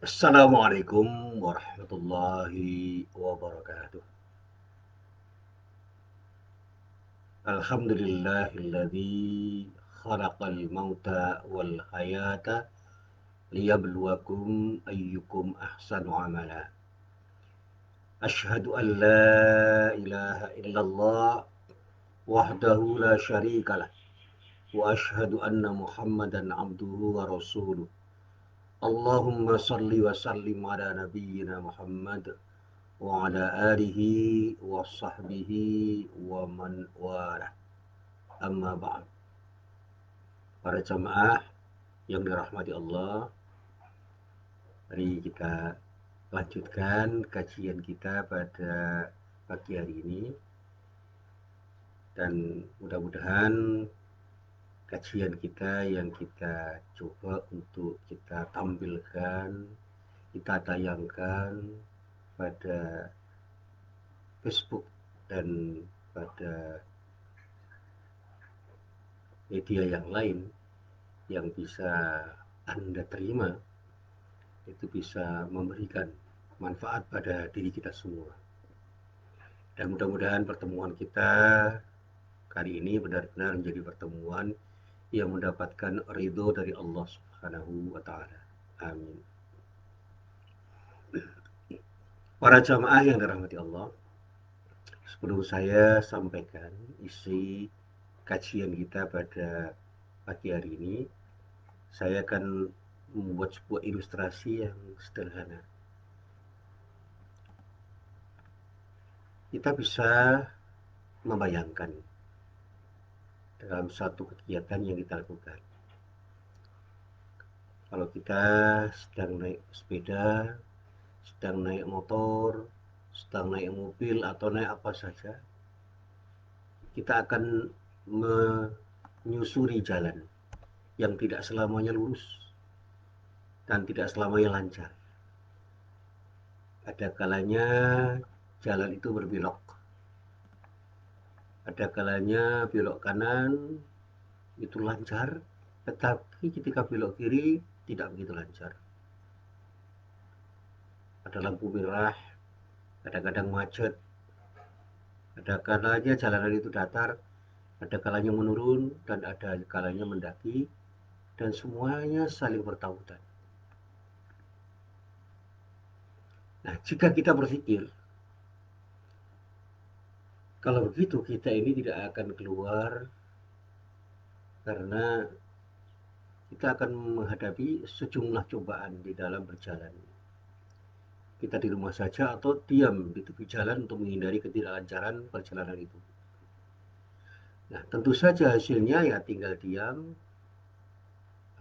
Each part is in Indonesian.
Assalamualaikum warahmatullahi wabarakatuh. Alhamdulillahilladzi khalaqal mauta wal hayata liyabluwakum ayyukum ahsanu amala. Ashhadu an la ilaha illallah wahdahu la syarikalah wa ashhadu anna Muhammadan abduhu wa rasuluh. Allahumma salli wa sallim ala nabiyyina Muhammad wa ala alihi wa sahbihi wa man wala. Amma ba'd. Para jamaah yang dirahmati Allah, mari kita lanjutkan kajian kita pada pagi hari ini, dan mudah-mudahan kajian kita yang kita coba untuk kita tampilkan, kita tayangkan pada Facebook dan pada media yang lain yang bisa Anda terima, itu bisa memberikan manfaat pada diri kita semua. Dan mudah-mudahan pertemuan kita kali ini benar-benar menjadi pertemuan yang mendapatkan ridho dari Allah Subhanahu wa Ta'ala. Amin. Para jamaah yang dirahmati Allah, sebelum saya sampaikan isi kajian kita pada pagi hari ini, saya akan membuat sebuah ilustrasi yang sederhana. Kita bisa membayangkan dalam satu kegiatan yang kita lakukan. Kalau kita sedang naik sepeda, sedang naik motor, sedang naik mobil, atau naik apa saja, kita akan menyusuri jalan yang tidak selamanya lurus dan tidak selamanya lancar. Ada kalanya jalan itu berbelok, ada kalanya belok kanan itu lancar, tetapi ketika belok kiri tidak begitu lancar. Ada lampu merah, kadang-kadang macet, ada kalanya jalanan itu datar, ada kalanya menurun, dan ada kalanya mendaki, dan semuanya saling bertautan. Nah, jika kita berpikir, kalau begitu kita ini tidak akan keluar karena kita akan menghadapi sejumlah cobaan di dalam berjalan. Kita di rumah saja atau diam di tepi jalan untuk menghindari ketidaklancaran perjalanan itu. Nah, tentu saja hasilnya ya tinggal diam,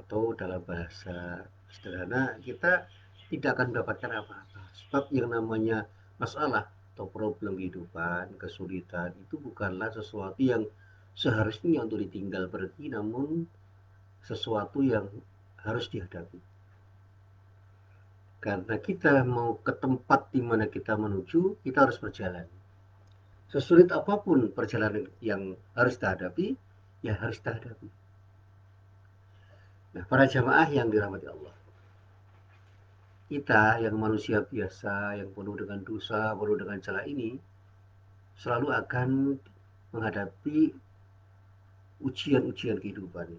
atau dalam bahasa sederhana, kita tidak akan mendapatkan apa-apa. Sebab yang namanya masalah atau problem kehidupan, kesulitan, itu bukanlah sesuatu yang seharusnya untuk ditinggal pergi, namun sesuatu yang harus dihadapi. Karena kita mau ke tempat di mana kita menuju, kita harus berjalan. Sesulit apapun perjalanan yang harus kita hadapi, ya harus kita hadapi. Nah, para jamaah yang dirahmati Allah, kita yang manusia biasa, yang penuh dengan dosa, penuh dengan celah ini, selalu akan menghadapi ujian-ujian kehidupan.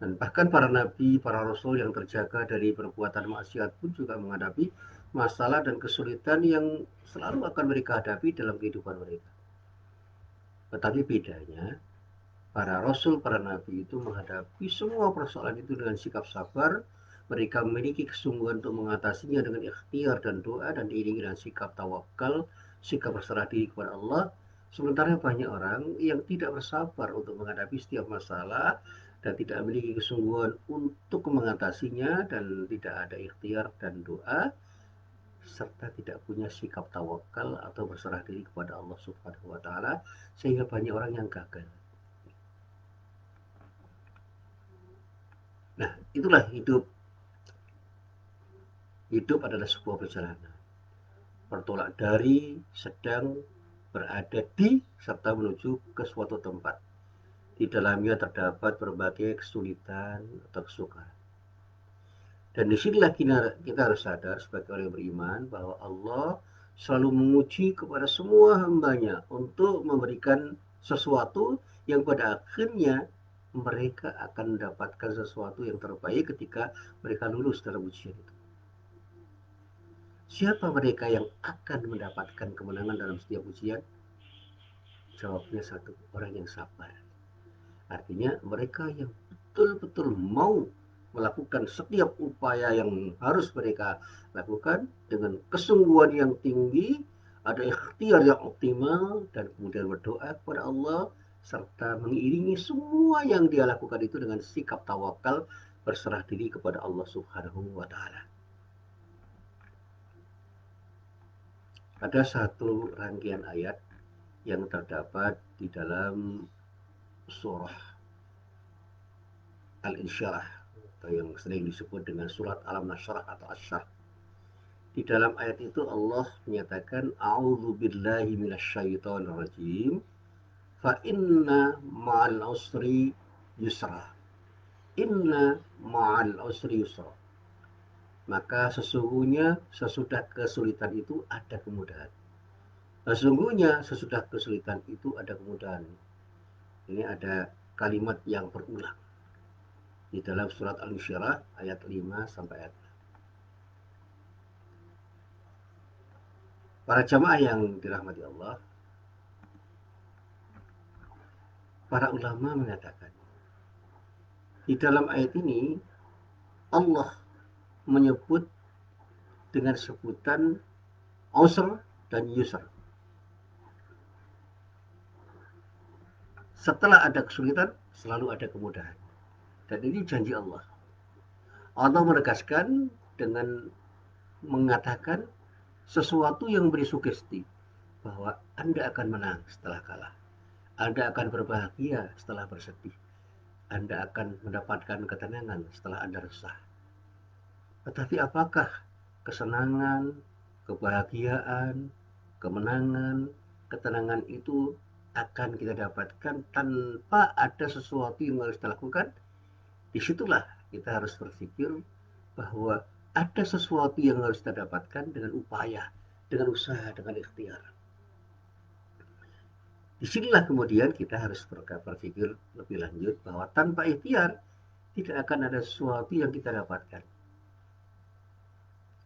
Dan bahkan para nabi, para rasul yang terjaga dari perbuatan maksiat pun juga menghadapi masalah dan kesulitan yang selalu akan mereka hadapi dalam kehidupan mereka. Tetapi bedanya, para rasul, para nabi itu menghadapi semua persoalan itu dengan sikap sabar. Mereka memiliki kesungguhan untuk mengatasinya dengan ikhtiar dan doa, dan diiringi dengan sikap tawakal, sikap berserah diri kepada Allah. Sementara banyak orang yang tidak bersabar untuk menghadapi setiap masalah dan tidak memiliki kesungguhan untuk mengatasinya, dan tidak ada ikhtiar dan doa, serta tidak punya sikap tawakal atau berserah diri kepada Allah Subhanahu wa Ta'ala, sehingga banyak orang yang gagal. Nah, itulah hidup. Hidup adalah sebuah perjalanan. Bertolak dari, sedang, berada di, serta menuju ke suatu tempat. Di dalamnya terdapat berbagai kesulitan atau kesukaran. Dan disinilah kita harus sadar sebagai orang yang beriman bahwa Allah selalu menguji kepada semua hambanya untuk memberikan sesuatu yang pada akhirnya mereka akan mendapatkan sesuatu yang terbaik ketika mereka lulus dalam ujian itu. Siapa mereka yang akan mendapatkan kemenangan dalam setiap ujian? Jawabnya satu, orang yang sabar. Artinya mereka yang betul-betul mau melakukan setiap upaya yang harus mereka lakukan dengan kesungguhan yang tinggi, ada ikhtiar yang optimal, dan kemudian berdoa kepada Allah, serta mengiringi semua yang dia lakukan itu dengan sikap tawakal, berserah diri kepada Allah Subhanahu wa Ta'ala. Ada satu rangkaian ayat yang terdapat di dalam surah Al-Insyirah atau yang sering disebut dengan surat Alam Nashrah atau Asy-Syrah. Di dalam ayat itu Allah menyatakan a'udzu billahi minasyaitonir rajim fa inna ma'al usri yusra. Inna ma'al usri yusra. Maka sesungguhnya sesudah kesulitan itu ada kemudahan. Sesungguhnya sesudah kesulitan itu ada kemudahan. Ini ada kalimat yang berulang di dalam surat Al-Insyirah ayat 5 sampai ayat 6. Para jamaah yang dirahmati Allah, para ulama mengatakan di dalam ayat ini Allah menyebut dengan sebutan usr dan yusr. Setelah ada kesulitan, selalu ada kemudahan. Dan ini janji Allah. Allah menegaskan dengan mengatakan sesuatu yang beri sugesti bahwa Anda akan menang setelah kalah. Anda akan berbahagia setelah bersedih. Anda akan mendapatkan ketenangan setelah Anda resah. Tetapi apakah kesenangan, kebahagiaan, kemenangan, ketenangan itu akan kita dapatkan tanpa ada sesuatu yang harus kita lakukan? Disitulah kita harus berpikir bahwa ada sesuatu yang harus kita dapatkan dengan upaya, dengan usaha, dengan ikhtiar. Disinilah kemudian kita harus berpikir lebih lanjut bahwa tanpa ikhtiar tidak akan ada sesuatu yang kita dapatkan.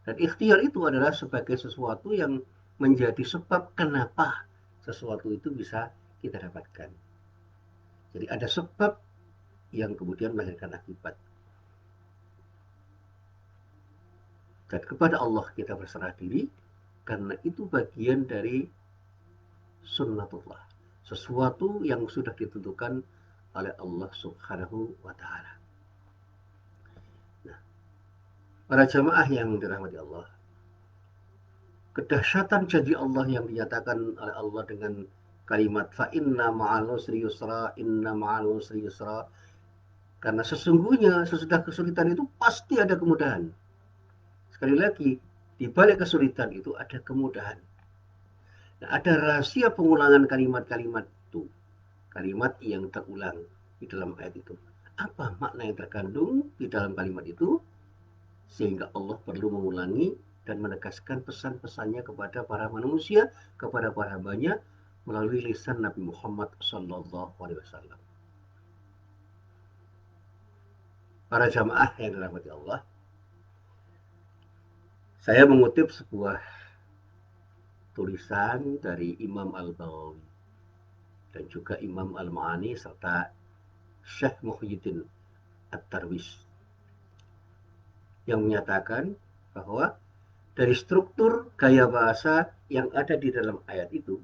Dan ikhtiar itu adalah sebagai sesuatu yang menjadi sebab kenapa sesuatu itu bisa kita dapatkan. Jadi ada sebab yang kemudian melahirkan akibat. Dan kepada Allah kita berserah diri, karena itu bagian dari sunnatullah. Sesuatu yang sudah ditentukan oleh Allah Subhanahu wa Ta'ala. Nah, para jamaah yang dirahmati Allah, kedahsyatan janji Allah yang dinyatakan oleh Allah dengan kalimat fa inna ma'al usri yusra, inna ma'al usri yusra, karena sesungguhnya sesudah kesulitan itu pasti ada kemudahan. Sekali lagi, di balik kesulitan itu ada kemudahan. Nah, ada rahasia pengulangan kalimat-kalimat itu, kalimat yang terulang di dalam ayat itu. Apa makna yang terkandung di dalam kalimat itu sehingga Allah perlu mengulangi dan menegaskan pesan-pesannya kepada para manusia, kepada para hambanya melalui lisan Nabi Muhammad SAW. Para jamaah yang dirahmati Allah, saya mengutip sebuah tulisan dari Imam Al-Baghawi dan juga Imam Al-Ma'ani serta Syekh Muhyiddin At-Tarwis yang menyatakan bahwa dari struktur gaya bahasa yang ada di dalam ayat itu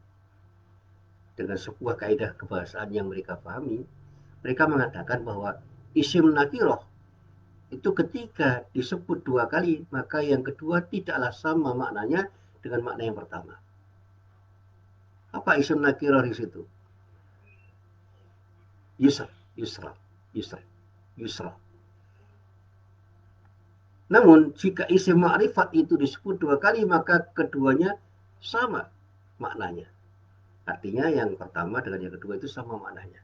dengan sebuah kaidah kebahasaan yang mereka pahami, mereka mengatakan bahwa isim nakiroh itu ketika disebut dua kali, maka yang kedua tidaklah sama maknanya dengan makna yang pertama. Apa isim nakiroh di situ? Yusra, yusra, yusra, yusra. Namun jika isim ma'rifat itu disebut dua kali, maka keduanya sama maknanya. Artinya yang pertama dengan yang kedua itu sama maknanya.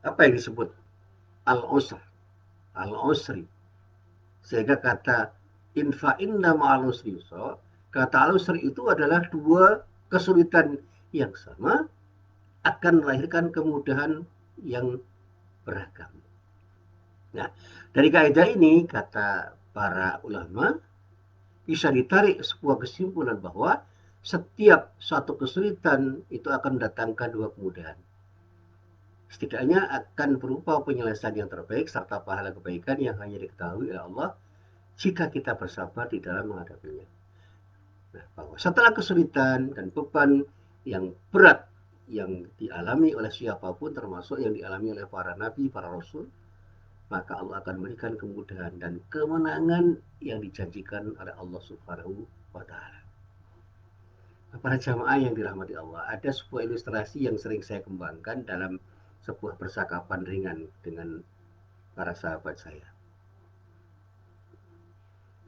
Apa yang disebut al-usr, al-usri? Sehingga kata infa inna ma'al usri yusra, kata al-usri itu adalah dua kesulitan yang sama akan melahirkan kemudahan yang beragam. Nah, dari kaidah ini kata para ulama bisa ditarik sebuah kesimpulan bahwa setiap satu kesulitan itu akan mendatangkan dua kemudahan. Setidaknya akan berupa penyelesaian yang terbaik serta pahala kebaikan yang hanya diketahui oleh Allah jika kita bersabar di dalam menghadapinya. Nah, bahwa setelah kesulitan dan beban yang berat yang dialami oleh siapapun termasuk yang dialami oleh para nabi, para rasul, maka Allah akan memberikan kemudahan dan kemenangan yang dijanjikan oleh Allah Subhanahu wa taala. Para jamaah yang dirahmati Allah, ada sebuah ilustrasi yang sering saya kembangkan dalam sebuah percakapan ringan dengan para sahabat saya.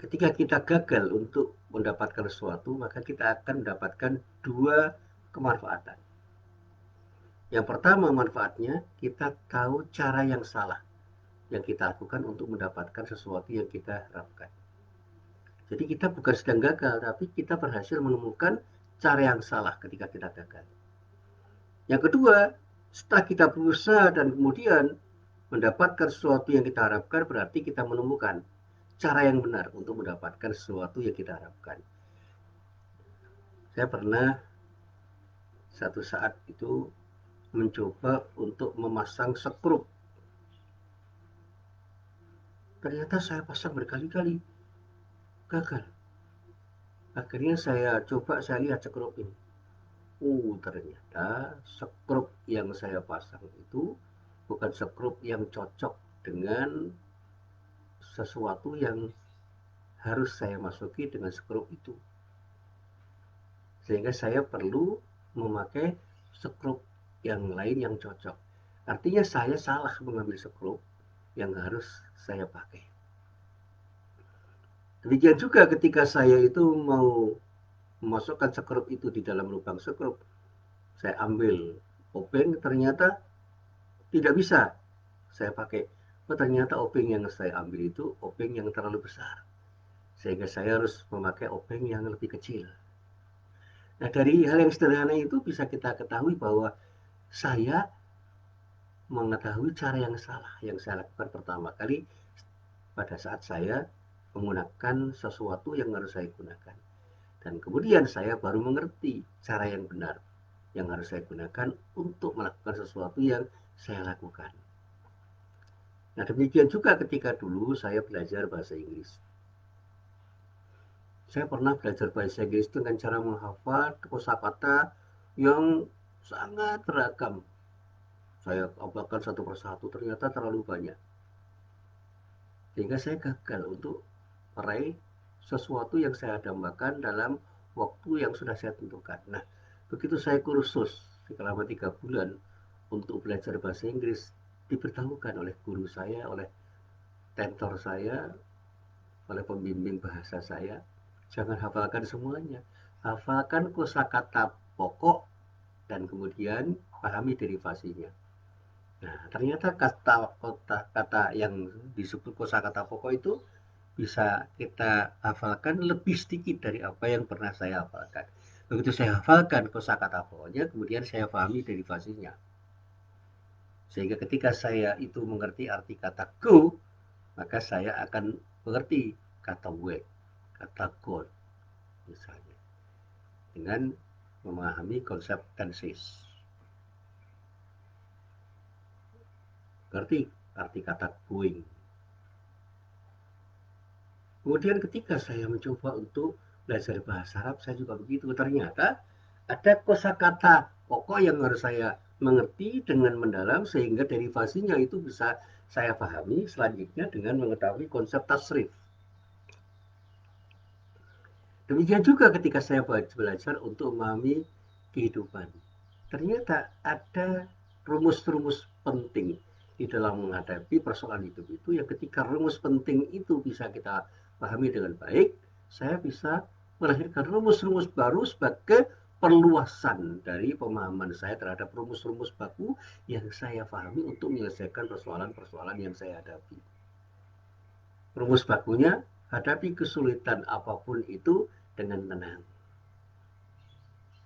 Ketika kita gagal untuk mendapatkan sesuatu, maka kita akan mendapatkan dua kemanfaatan. Yang pertama manfaatnya, kita tahu cara yang salah yang kita lakukan untuk mendapatkan sesuatu yang kita harapkan. Jadi kita bukan sedang gagal, tapi kita berhasil menemukan cara yang salah ketika kita gagal. Yang kedua, setelah kita berusaha dan kemudian mendapatkan sesuatu yang kita harapkan, berarti kita menemukan cara yang benar untuk mendapatkan sesuatu yang kita harapkan. Saya pernah satu saat itu mencoba untuk memasang skrup. Ternyata saya pasang berkali-kali, gagal. Akhirnya saya coba, saya lihat skrup ini. Ternyata skrup yang saya pasang itu bukan skrup yang cocok dengan sesuatu yang harus saya masuki dengan skrup itu. Sehingga saya perlu memakai skrup yang lain yang cocok. Artinya saya salah mengambil skrup yang harus saya pakai. Demikian juga ketika saya itu mau memasukkan skrup itu di dalam lubang skrup, saya ambil obeng, ternyata tidak bisa saya pakai. Ternyata obeng yang saya ambil itu obeng yang terlalu besar, sehingga saya harus memakai obeng yang lebih kecil. Nah, dari hal yang sederhana itu bisa kita ketahui bahwa saya mengetahui cara yang salah yang saya lakukan pertama kali pada saat saya menggunakan sesuatu yang harus saya gunakan. Dan kemudian saya baru mengerti cara yang benar yang harus saya gunakan untuk melakukan sesuatu yang saya lakukan. Nah, demikian juga ketika dulu saya belajar bahasa Inggris. Saya pernah belajar bahasa Inggris dengan cara menghafal kosakata yang sangat beragam. Saya hafalkan satu persatu, ternyata terlalu banyak. Sehingga saya gagal untuk meraih sesuatu yang saya dambakan dalam waktu yang sudah saya tentukan. Nah, begitu saya kursus selama 3 bulan untuk belajar bahasa Inggris, diberitahukan oleh guru saya, oleh tentor saya, oleh pembimbing bahasa saya, jangan hafalkan semuanya. Hafalkan kosakata pokok dan kemudian pahami derivasinya. Nah, ternyata kata-kata yang disebut kosakata pokok itu bisa kita hafalkan lebih sedikit dari apa yang pernah saya hafalkan. Begitu saya hafalkan kosakata pokoknya, kemudian saya pahami derivasinya. Sehingga ketika saya itu mengerti arti kata go, maka saya akan mengerti kata wait, kata God, misalnya. Dengan memahami konsep tenses. Ngerti arti kata going. Kemudian ketika saya mencoba untuk belajar bahasa Arab, saya juga begitu. Ternyata ada kosakata pokok yang harus saya mengerti dengan mendalam sehingga derivasinya itu bisa saya pahami selanjutnya dengan mengetahui konsep tasrif. Demikian juga ketika saya belajar untuk memahami kehidupan. Ternyata ada rumus-rumus penting di dalam menghadapi persoalan hidup itu yang ketika rumus penting itu bisa kita pahami dengan baik, saya bisa melahirkan rumus-rumus baru sebagai perluasan dari pemahaman saya terhadap rumus-rumus baku yang saya pahami untuk menyelesaikan persoalan-persoalan yang saya hadapi. Rumus bakunya, hadapi kesulitan apapun itu dengan tenang.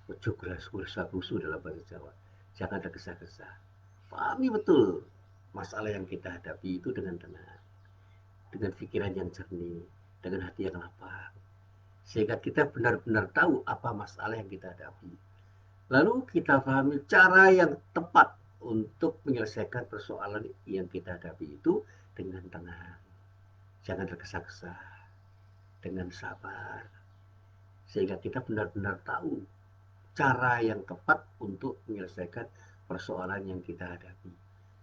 Ojo gurasa-gusu dalam bahasa Jawa. Jangan tergesa-gesa. Pahami betul masalah yang kita hadapi itu dengan tenang, dengan pikiran yang jernih, dengan hati yang lapang. Sehingga kita benar-benar tahu apa masalah yang kita hadapi. Lalu kita pahami cara yang tepat untuk menyelesaikan persoalan yang kita hadapi itu dengan tenang. Jangan tergesa-gesa, dengan sabar. Sehingga kita benar-benar tahu cara yang tepat untuk menyelesaikan persoalan yang kita hadapi.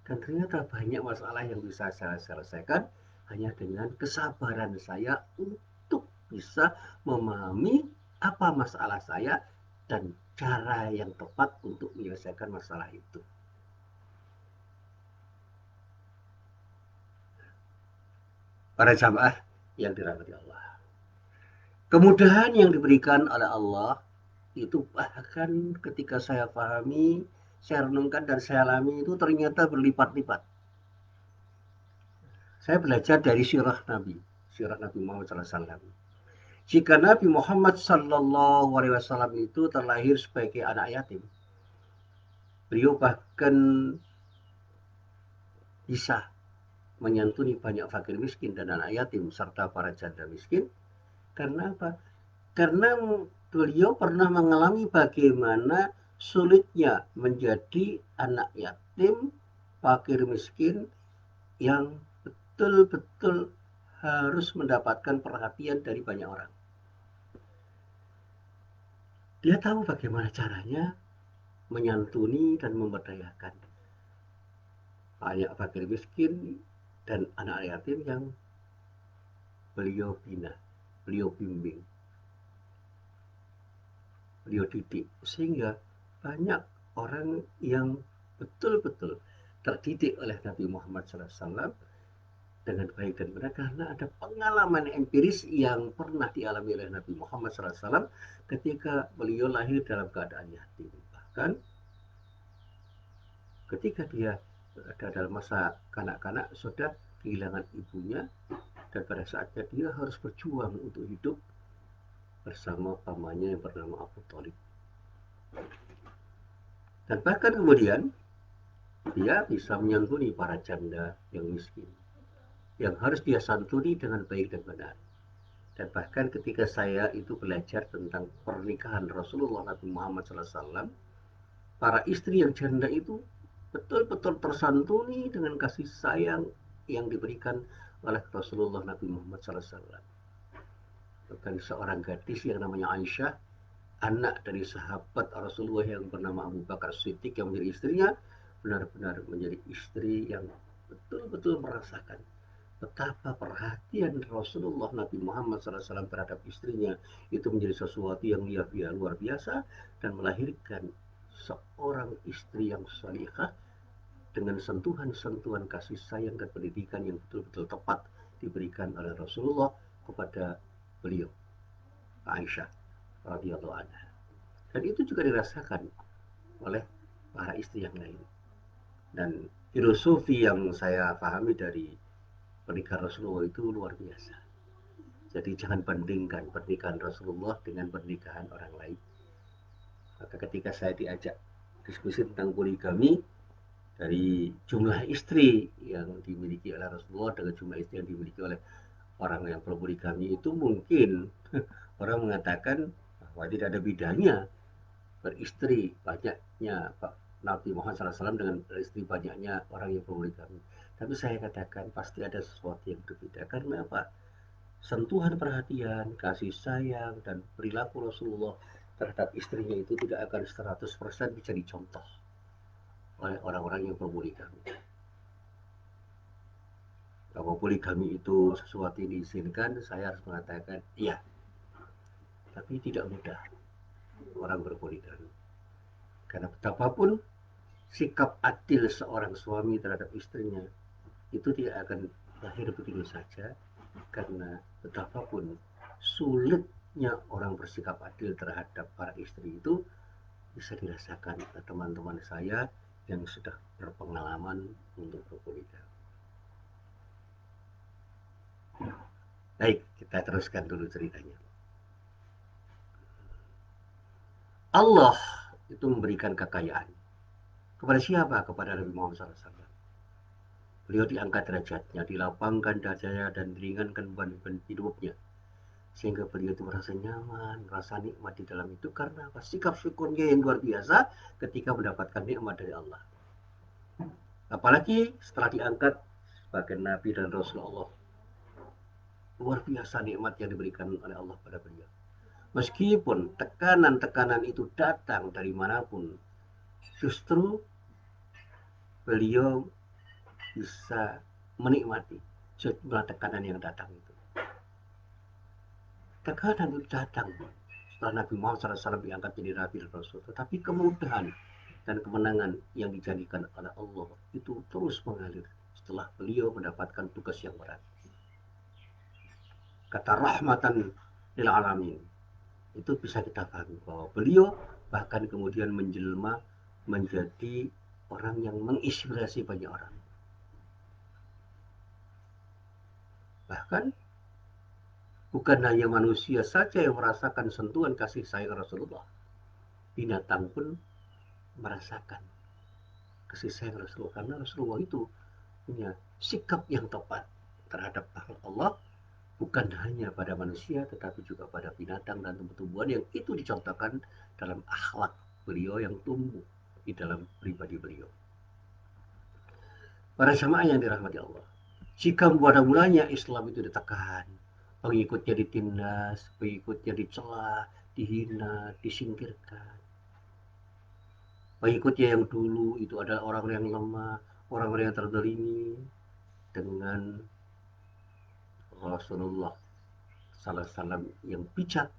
Dan ternyata banyak masalah yang bisa saya selesaikan hanya dengan kesabaran saya untuk bisa memahami apa masalah saya dan cara yang tepat untuk menyelesaikan masalah itu. Para jamaah yang dirahmati Allah. Kemudahan yang diberikan oleh Allah itu bahkan ketika saya pahami, saya renungkan dan saya alami itu ternyata berlipat-lipat. Saya belajar dari sirah Nabi Muhammad SAW. Jika Nabi Muhammad SAW itu terlahir sebagai anak yatim, beliau bahkan bisa menyantuni banyak fakir miskin dan anak yatim serta para janda miskin. Karena apa? Karena beliau pernah mengalami bagaimana sulitnya menjadi anak yatim, fakir miskin yang betul-betul harus mendapatkan perhatian dari banyak orang. Dia tahu bagaimana caranya menyantuni dan memberdayakan banyak fakir miskin dan anak yatim yang beliau bina, beliau bimbing, beliau didik, sehingga banyak orang yang betul-betul terdidik oleh Nabi Muhammad SAW dengan baik dan benar karena ada pengalaman empiris yang pernah dialami oleh Nabi Muhammad SAW ketika beliau lahir dalam keadaan yatim. Bahkan ketika dia berada dalam masa kanak-kanak sudah kehilangan ibunya dan pada saatnya dia harus berjuang untuk hidup bersama pamannya yang bernama Abu Thalib. Dan bahkan kemudian dia bisa menyantuni para janda yang miskin, yang harus dia santuni dengan baik dan benar. Dan bahkan ketika saya itu belajar tentang pernikahan Rasulullah Nabi Muhammad SAW, para istri yang janda itu betul-betul tersantuni dengan kasih sayang yang diberikan oleh Rasulullah Nabi Muhammad SAW. Bahkan seorang gadis yang namanya Aisyah, anak dari sahabat Rasulullah yang bernama Abu Bakar Siddiq yang menjadi istrinya, benar-benar menjadi istri yang betul-betul merasakan betapa perhatian Rasulullah Nabi Muhammad SAW terhadap istrinya itu menjadi sesuatu yang luar biasa dan melahirkan seorang istri yang salihah dengan sentuhan-sentuhan kasih sayang dan pendidikan yang betul-betul tepat diberikan oleh Rasulullah kepada beliau, Aisyah radhiyallahu anha. Dan itu juga dirasakan oleh para istri yang lain. Dan filosofi yang saya pahami dari pernikahan Rasulullah itu luar biasa. Jadi jangan bandingkan pernikahan Rasulullah dengan pernikahan orang lain. Maka ketika saya diajak diskusi tentang poligami, dari jumlah istri yang dimiliki oleh Rasulullah dengan jumlah istri yang dimiliki oleh orang yang berpoligami itu mungkin orang mengatakan bahwa tidak ada bedanya beristri banyaknya Nabi Muhammad SAW dengan istri banyaknya orang yang berpoligami. Tapi saya katakan pasti ada sesuatu yang berbeda. Karena apa? Sentuhan perhatian, kasih sayang, dan perilaku Rasulullah terhadap istrinya itu tidak akan 100% bisa dicontoh oleh orang-orang yang berpoligami. Kalau poligami itu sesuatu yang diizinkan, saya harus mengatakan iya. Tapi tidak mudah orang berpoligami. Karena betapapun sikap adil seorang suami terhadap istrinya itu tidak akan lahir begitu saja, karena betapapun sulitnya orang bersikap adil terhadap para istri itu bisa dirasakan oleh teman-teman saya yang sudah berpengalaman untuk berpoligami. Baik, kita teruskan dulu ceritanya. Allah itu memberikan kekayaan. Kepada siapa? Kepada Nabi Muhammad SAW. Beliau diangkat derajatnya, dilapangkan dadanya dan diringankan beban hidupnya. Sehingga beliau itu merasa nyaman, merasa nikmat di dalam itu karena apa? Sikap syukurnya yang luar biasa ketika mendapatkan nikmat dari Allah. Apalagi setelah diangkat sebagai Nabi dan Rasulullah. Luar biasa nikmat yang diberikan oleh Allah pada beliau. Meskipun tekanan-tekanan itu datang dari manapun, justru beliau bisa menikmati sejumlah tekanan yang datang itu. Tekanan itu datang setelah Nabi Muhammad SAW diangkat jadi Nabi dan Rasul. Tetapi kemudahan dan kemenangan yang dijanjikan oleh Allah itu terus mengalir setelah beliau mendapatkan tugas yang berat. Kata rahmatan lil alamin, itu bisa kita pahami bahwa beliau bahkan kemudian menjelma menjadi orang yang menginspirasi banyak orang. Bahkan bukan hanya manusia saja yang merasakan sentuhan kasih sayang Rasulullah, binatang pun merasakan kasih sayang Rasulullah karena Rasulullah itu punya sikap yang tepat terhadap Allah, bukan hanya pada manusia tetapi juga pada binatang dan tumbuh-tumbuhan yang itu dicontohkan dalam akhlak beliau yang tumbuh di dalam pribadi beliau. Para jamaah yang dirahmati Allah, jika pada mulanya Islam itu ditekan, pengikutnya ditindas, pengikutnya dicela, dihina, disingkirkan, pengikutnya yang dulu itu adalah orang-orang yang lemah, orang-orang yang terzalimi, dengan Rasulullah Sallallahu Alaihi Wasallam yang bijak,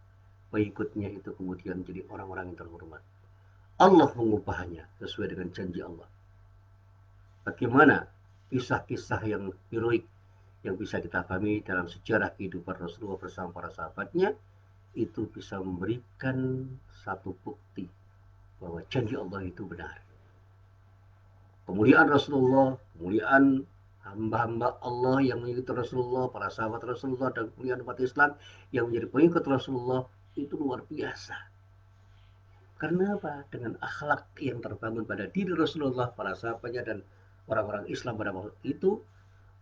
pengikutnya itu kemudian jadi orang-orang yang terhormat. Allah mengubahnya sesuai dengan janji Allah. Bagaimana kisah-kisah yang heroik yang bisa kita pahami dalam sejarah kehidupan Rasulullah bersama para sahabatnya, itu bisa memberikan satu bukti bahwa janji Allah itu benar. Kemuliaan Rasulullah, kemuliaan hamba-hamba Allah yang mengikuti Rasulullah, para sahabat Rasulullah, dan kemuliaan umat Islam yang menjadi pengikut Rasulullah itu luar biasa. Karena apa? Dengan akhlak yang terbangun pada diri Rasulullah, para sahabatnya, dan orang-orang Islam pada waktu itu,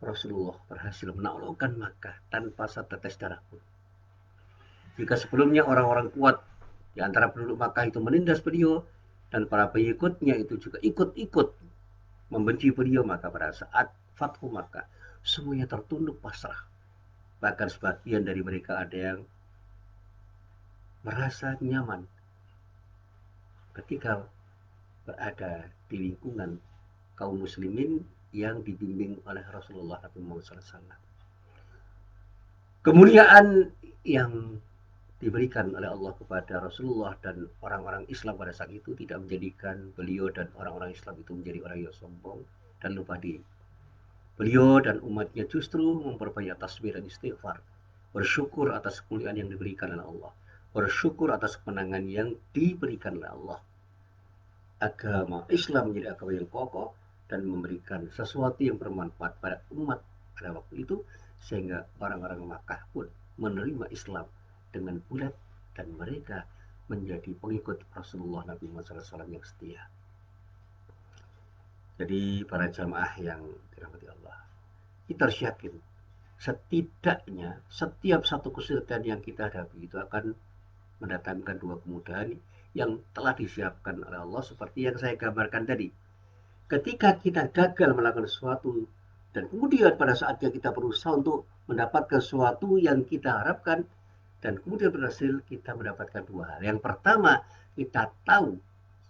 Rasulullah berhasil menaklukkan Makkah tanpa setetes darah pun. Jika sebelumnya orang-orang kuat di antara penduduk Makkah itu menindas beliau dan para pengikutnya itu juga ikut-ikut membenci beliau, maka pada saat Fathu Makkah semuanya tertunduk pasrah. Bahkan sebagian dari mereka ada yang merasa nyaman ketika berada di lingkungan kaum muslimin yang dibimbing oleh Rasulullah Nabi Muhammad SAW. Kemuliaan yang diberikan oleh Allah kepada Rasulullah dan orang-orang Islam pada saat itu tidak menjadikan beliau dan orang-orang Islam itu menjadi orang yang sombong dan lupa diri. Beliau dan umatnya justru memperbanyak tasbih dan istighfar, bersyukur atas kemuliaan yang diberikan oleh Allah, bersyukur atas kemenangan yang diberikan oleh Allah. Agama Islam menjadi agama yang kokoh dan memberikan sesuatu yang bermanfaat pada umat pada waktu itu, sehingga orang-orang Makkah pun menerima Islam dengan bulat dan mereka menjadi pengikut Rasulullah Nabi Muhammad SAW yang setia. Jadi para jamaah yang dirahmati Allah, kita harus yakin setidaknya setiap satu kesulitan yang kita hadapi itu akan mendatangkan dua kemudahan yang telah disiapkan oleh Allah seperti yang saya gambarkan tadi. Ketika kita gagal melakukan sesuatu dan kemudian pada saatnya kita berusaha untuk mendapatkan sesuatu yang kita harapkan dan kemudian berhasil, kita mendapatkan dua hal. Yang pertama, kita tahu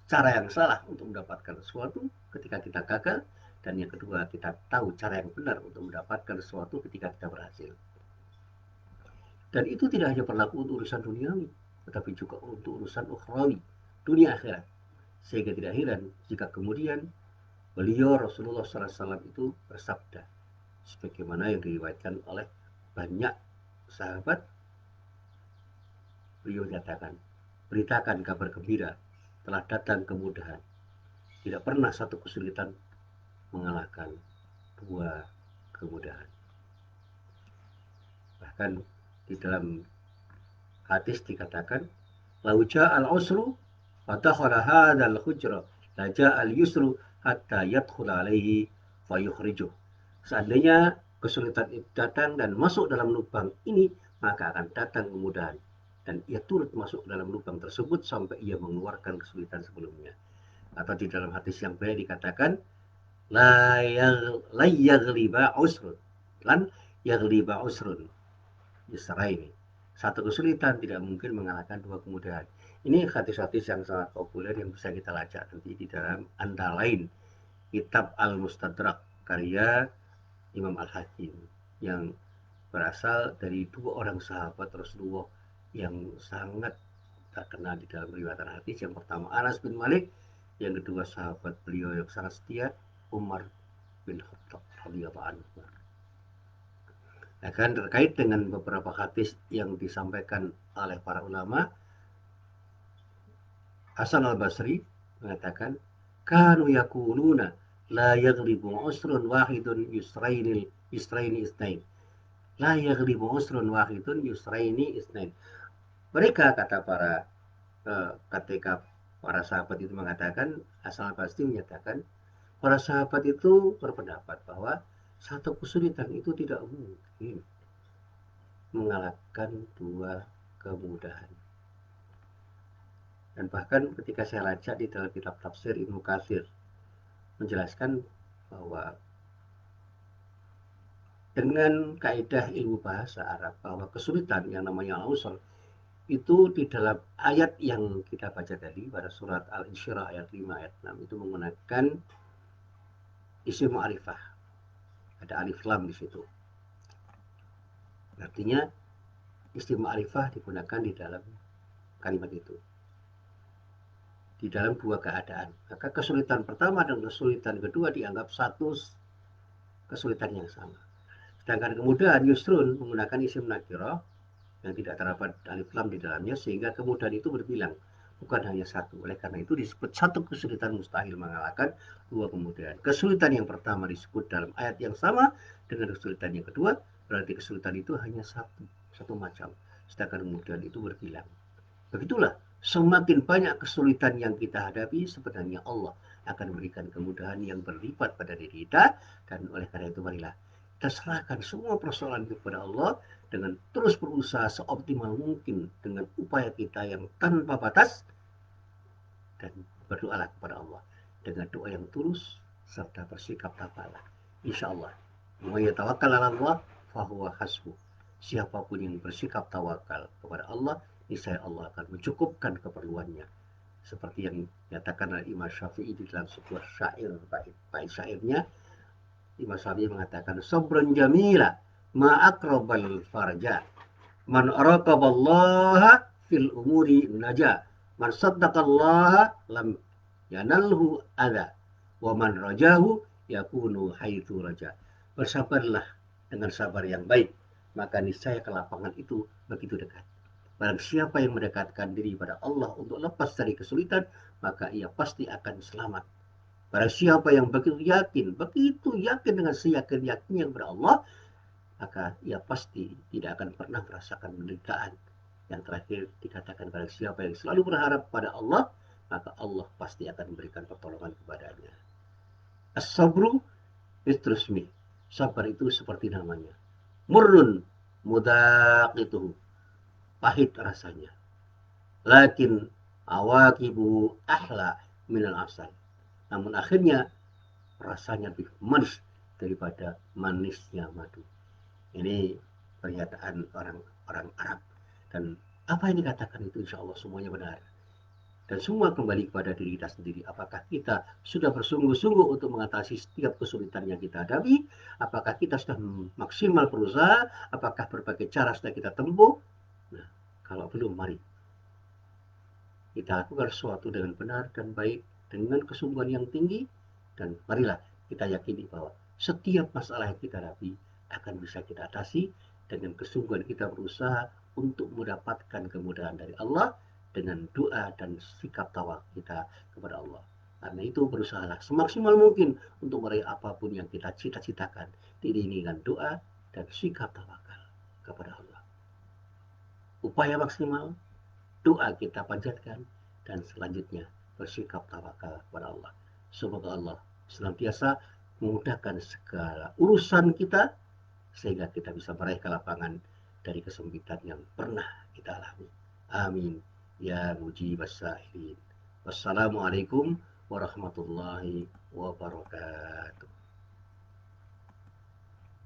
cara yang salah untuk mendapatkan sesuatu ketika kita gagal, dan yang kedua, kita tahu cara yang benar untuk mendapatkan sesuatu ketika kita berhasil. Dan itu tidak hanya berlaku untuk urusan duniawi, tetapi juga untuk urusan ukhrawi, dunia akhirat. Sehingga tidak heran jika kemudian beliau Rasulullah SAW itu bersabda, sebagaimana yang diriwayatkan oleh banyak sahabat, beliau nyatakan, beritakan kabar gembira, telah datang kemudahan. Tidak pernah satu kesulitan mengalahkan dua kemudahan. Bahkan di dalam hadis dikatakan, "Lau ja'al usru fadakhala hadzal hujra, la ja'al yusru hatta yadkhula alaihi fayukhrijuh." Seandainya kesulitan itu datang dan masuk dalam lubang ini, maka akan datang kemudahan. Dan ia turut masuk dalam lubang tersebut sampai ia mengeluarkan kesulitan sebelumnya. Atau di dalam hadis yang lain dikatakan, la yaghliba usrun lan yaghliba usrun yusraini. Satu kesulitan tidak mungkin mengalahkan dua kemudahan. Ini hadis-hadis yang sangat populer yang bisa kita lacak nanti di dalam antara lain kitab Al-Mustadrak karya Imam Al-Hakim yang berasal dari dua orang sahabat Rasulullah yang sangat terkenal di dalam riwayat hadis. Yang pertama Anas bin Malik, yang kedua sahabat beliau yang sangat setia Umar bin Khattab radhiyallahu anhu. Akan terkait dengan beberapa hadis yang disampaikan oleh para ulama, Hasan al-Basri mengatakan, kanu yakuluna la yaghlibu usrun wahidun yusraini isnain. La yaghlibu usrun wahidun yusraini isnain. Mereka kata ketika para sahabat itu mengatakan, Hasan al-Basri menyatakan, para sahabat itu berpendapat bahwa satu kesulitan itu tidak mungkin mengalahkan dua kemudahan. Dan bahkan ketika saya baca di dalam kitab tafsir Ibnu Katsir menjelaskan bahwa dengan kaidah ilmu bahasa Arab bahwa kesulitan yang namanya al-usr itu di dalam ayat yang kita baca tadi pada surat Al-Insyirah ayat 5 ayat 6 itu menggunakan isim ma'rifah. Ada alif lam di situ. Artinya isim ma'rifah digunakan di dalam kalimat itu. Di dalam dua keadaan. Maka kesulitan pertama dan kesulitan kedua dianggap satu kesulitan yang sama. Sedangkan kemudahan yusrun menggunakan isim nakirah yang tidak terdapat alif lam di dalamnya sehingga kemudahan itu berbilang, bukan hanya satu. Oleh karena itu disebut satu kesulitan mustahil mengalahkan dua kemudahan. Kesulitan yang pertama disebut dalam ayat yang sama dengan kesulitan yang kedua, berarti kesulitan itu hanya satu macam. Sedangkan kemudahan itu berbilang. Begitulah, semakin banyak kesulitan yang kita hadapi, sebenarnya Allah akan memberikan kemudahan yang berlipat pada diri kita. Dan oleh karena itu marilah kita serahkan semua persoalan kepada Allah dengan terus berusaha seoptimal mungkin dengan upaya kita yang tanpa batas dan berdoalah kepada Allah dengan doa yang tulus serta bersikap takwala. Insya Allah, wa yatawakkal 'ala Allah fahuwa hasbuh. Siapapun yang bersikap tawakal kepada Allah, niscaya Allah akan mencukupkan keperluannya. Seperti yang dikatakan oleh Imam Syafi'i di dalam sebuah syair, bait syairnya, Imam Syafi'i mengatakan, "Sabrun jamila ma aqrabal farja. Man araqaballaha fil umuri naja. Man saddaqallaha lam yanalhu adha. Wa man rajahu yakunu haitsu raja." Bersabarlah dengan sabar yang baik, maka niscaya kelapangan itu begitu dekat. Barang siapa yang mendekatkan diri pada Allah untuk lepas dari kesulitan, maka ia pasti akan selamat. Barang siapa yang begitu yakin dengan seyakin-yakinnya kepada Allah, maka ia pasti tidak akan pernah merasakan penderitaan. Yang terakhir dikatakan, barang siapa yang selalu berharap pada Allah, maka Allah pasti akan memberikan pertolongan kepadanya. As-sabru mitrusmi. Sabar itu seperti namanya. Murrun mudak itu pahit rasanya. Lakin awakibu ahla minal asal. Namun akhirnya rasanya lebih manis daripada manisnya madu. Ini pernyataan orang Arab. Dan apa yang dikatakan itu insya Allah semuanya benar. Dan semua kembali kepada diri kita sendiri. Apakah kita sudah bersungguh-sungguh untuk mengatasi setiap kesulitan yang kita hadapi? Apakah kita sudah maksimal berusaha? Apakah berbagai cara sudah kita tempuh? Nah, kalau belum, mari kita lakukan sesuatu dengan benar dan baik, dengan kesungguhan yang tinggi, dan marilah kita yakini bahwa setiap masalah yang kita hadapi akan bisa kita atasi dengan kesungguhan kita berusaha untuk mendapatkan kemudahan dari Allah dengan doa dan sikap tawakal kita kepada Allah. Karena itu berusahalah semaksimal mungkin untuk meraih apapun yang kita cita-citakan, diiringi dengan doa dan sikap tawakal. kepada Allah. Upaya maksimal, doa kita panjatkan, dan selanjutnya bersikap tawakal kepada Allah. Semoga Allah senantiasa memudahkan segala urusan kita sehingga kita bisa meraih kelapangan dari kesempitan yang pernah kita alami. Amin. Ya mujibas sa'ilin. Wassalamualaikum warahmatullahi wabarakatuh.